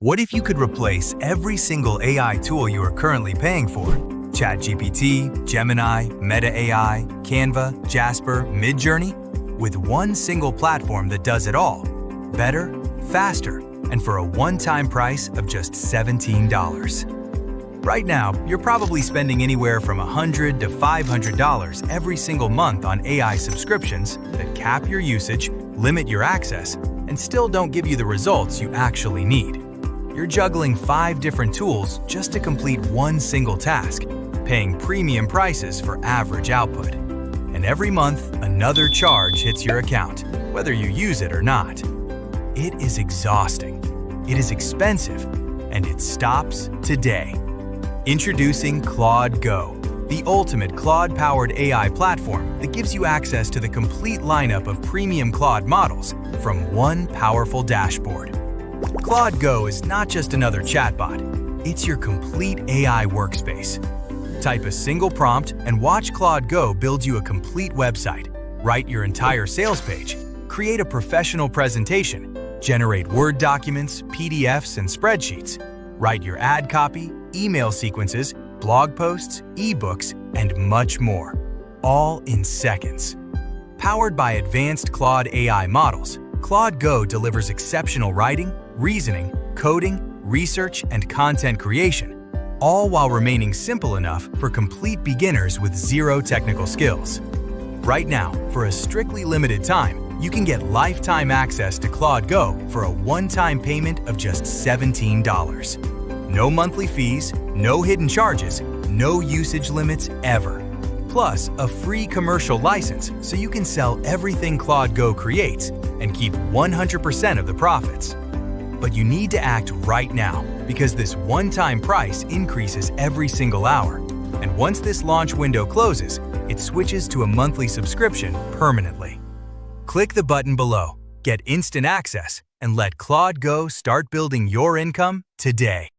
What if you could replace every single AI tool you are currently paying for? ChatGPT, Gemini, Meta AI, Canva, Jasper, Midjourney? With one single platform that does it all. Better, faster, and for a one-time price of just $17. Right now, you're probably spending anywhere from $100 to $500 every single month on AI subscriptions that cap your usage, limit your access, and still don't give you the results you actually need. You're juggling 5 different tools just to complete one single task, paying premium prices for average output. And every month, another charge hits your account, whether you use it or not. It is exhausting, it is expensive, and it stops today. Introducing ClaudeGO, the ultimate Claude-powered AI platform that gives you access to the complete lineup of premium Claude models from one powerful dashboard. ClaudeGO is not just another chatbot, it's your complete AI workspace. Type a single prompt and watch ClaudeGO build you a complete website, write your entire sales page, create a professional presentation, generate Word documents, PDFs, and spreadsheets, write your ad copy, email sequences, blog posts, ebooks, and much more, all in seconds. Powered by advanced Claude AI models, ClaudeGO delivers exceptional writing, reasoning, coding, research, and content creation, all while remaining simple enough for complete beginners with zero technical skills. Right now, for a strictly limited time, you can get lifetime access to ClaudeGO for a one-time payment of just $17. No monthly fees, no hidden charges, no usage limits ever. Plus, a free commercial license so you can sell everything ClaudeGO creates and keep 100% of the profits. But you need to act right now because this one-time price increases every single hour. And once this launch window closes, it switches to a monthly subscription permanently. Click the button below, get instant access, and let ClaudeGO start building your income today.